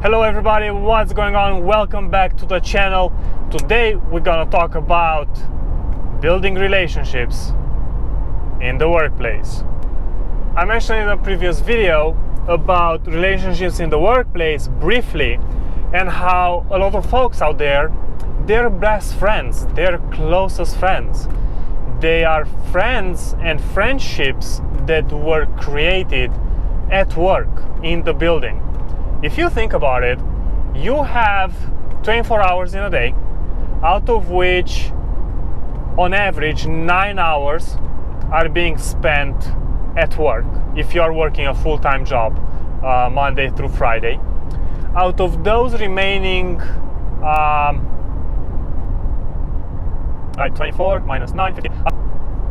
Hello everybody, what's going on? Welcome back to the channel. Today we're gonna talk about building relationships in the workplace. I mentioned in a previous video about relationships in the workplace briefly, and how a lot of folks out there, they're best friends, they're closest friends. They are friends and friendships that were created at work in the building. If you think about it, you have 24 hours in a day, out of which on average 9 hours are being spent at work if you are working a full-time job Monday through Friday. Out of those remaining 24 minus 9, 15,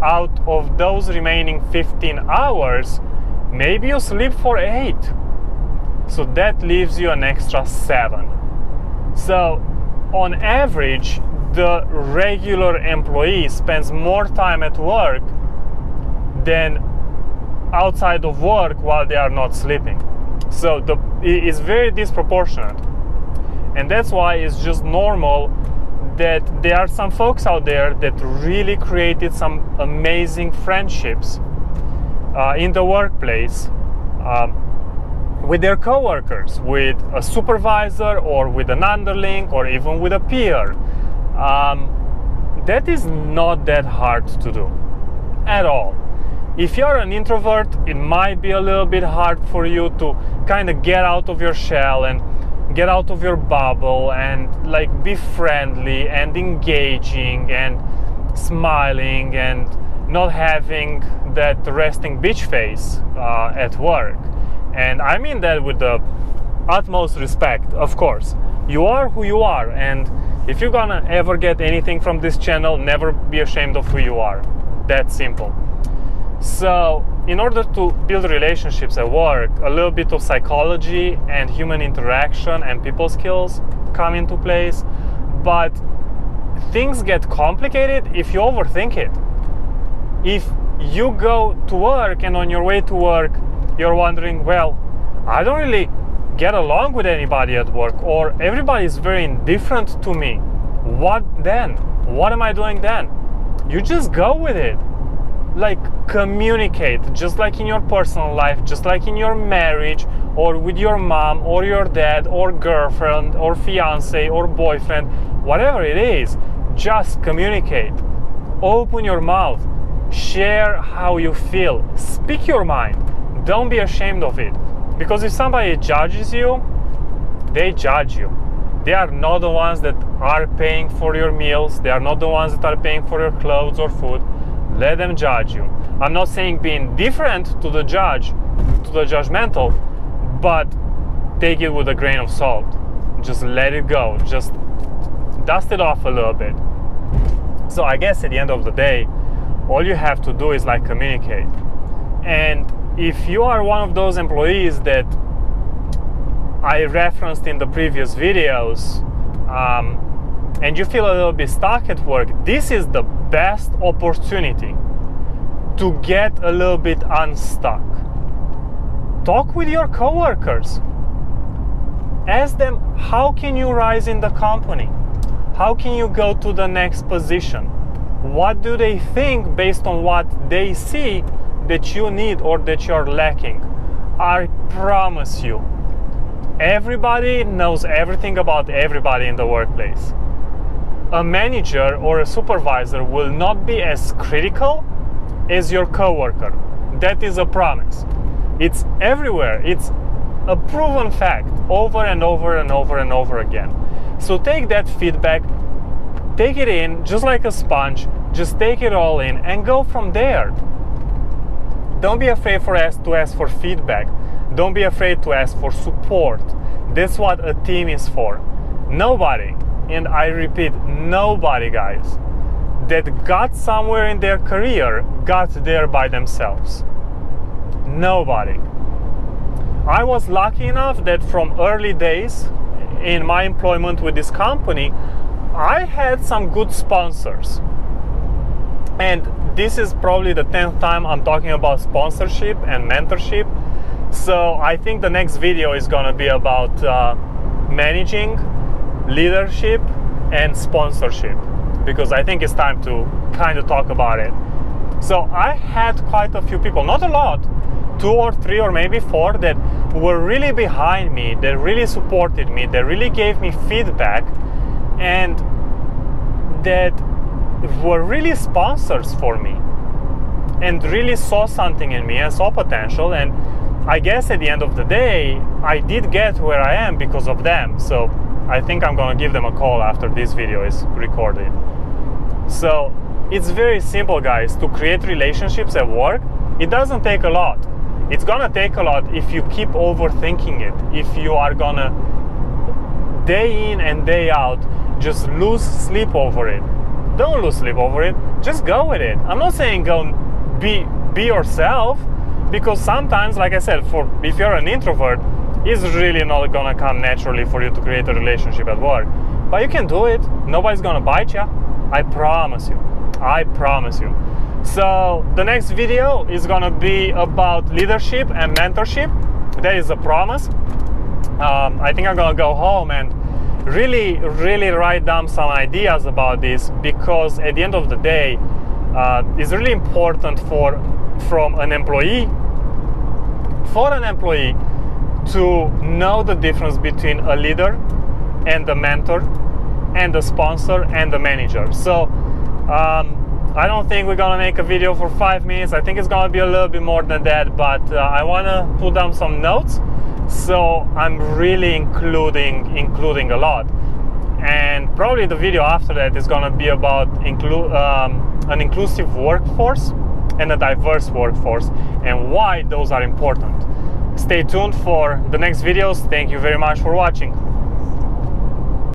out of those remaining 15 hours, maybe you sleep for 8. So that leaves you an extra 7. So on average, the regular employee spends more time at work than outside of work while they are not sleeping. So it is very disproportionate. And that's why it's just normal that there are some folks out there that really created some amazing friendships in the workplace. With their coworkers, with a supervisor, or with an underling, or even with a peer. That is not that hard to do at all. If you're an introvert, it might be a little bit hard for you to kind of get out of your shell and get out of your bubble and like be friendly and engaging and smiling and not having that resting bitch face at work. And I mean that with the utmost respect, of course. You are who you are, and if you're gonna ever get anything from this channel, never be ashamed of who you are. That simple. So, in order to build relationships at work, a little bit of psychology and human interaction and people skills come into place, but things get complicated if you overthink it. If you go to work and on your way to work, you're wondering, well, I don't really get along with anybody at work, or everybody is very indifferent to me. What then? What am I doing then? You just go with it. Like, communicate, just like in your personal life, just like in your marriage, or with your mom, or your dad, or girlfriend, or fiance, or boyfriend, whatever it is, just communicate. Open your mouth. Share how you feel. Speak your mind. Don't be ashamed of it, because if somebody judges you, they judge you. They are not the ones that are paying for your meals. They are not the ones that are paying for your clothes or food. Let them judge you. I'm not saying be indifferent to the judge, to the judgmental, but take it with a grain of salt. Just let it go. Just dust it off a little bit. So I guess at the end of the day, all you have to do is like communicate. And if you are one of those employees that I referenced in the previous videos, and you feel a little bit stuck at work, this is the best opportunity to get a little bit unstuck. Talk with your coworkers. Ask them, how can you rise in the company? How can you go to the next position? What do they think based on what they see that you need or that you're lacking? I promise you, everybody knows everything about everybody in the workplace. A manager or a supervisor will not be as critical as your coworker. That is a promise. It's everywhere. It's a proven fact over and over and over and over again. So take that feedback, take it in just like a sponge, just take it all in and go from there. Don't be afraid to ask for feedback. Don't be afraid to ask for support. That's what a team is for. Nobody, and I repeat, nobody, guys, that got somewhere in their career got there by themselves. Nobody. I was lucky enough that from early days in my employment with this company, I had some good sponsors. And this is probably the 10th time I'm talking about sponsorship and mentorship. So I think the next video is gonna be about managing, leadership, and sponsorship, because I think it's time to kind of talk about it. So I had quite a few people, not a lot, 2 or 3 or maybe 4, that were really behind me, that really supported me, that really gave me feedback, and that were really sponsors for me, and really saw something in me and saw potential. And I guess at the end of the day, I did get where I am because of them. So I think I'm gonna give them a call after this video is recorded. So it's very simple, guys, to create relationships at work. It doesn't take a lot. It's gonna take a lot if you keep overthinking it, if you are gonna day in and day out just lose sleep over it. Don't lose sleep over it, just go with it. I'm not saying go be yourself, because sometimes, like I said, if you're an introvert, it's really not gonna come naturally for you to create a relationship at work. But you can do it. Nobody's gonna bite you. I promise you. I promise you. So the next video is gonna be about leadership and mentorship. That is a promise. I think I'm gonna go home and really write down some ideas about this, because at the end of the day, it's really important for an employee to know the difference between a leader and a mentor and a sponsor and a manager. So I don't think we're gonna make a video for 5 minutes. I think it's gonna be a little bit more than that, but I wanna put down some notes, so I'm really including a lot. And probably the video after that is gonna be about an inclusive workforce and a diverse workforce, and why those are important. Stay tuned for the next videos. Thank you very much for watching.